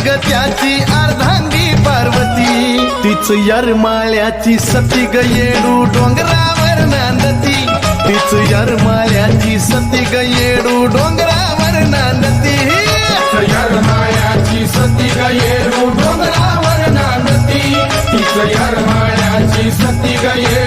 ग त्याची अर्धांगी पार्वती, तीच यरमाळ्याची सती ग येडू डोंगरावर नांदती, तीच यरमाळ्याची सती ग येडू डोंगरावर नांदती, यरमाळ्याची सती ग येडू डोंगरावर नांदती, तीच यरमाळ्याची सती ग येडू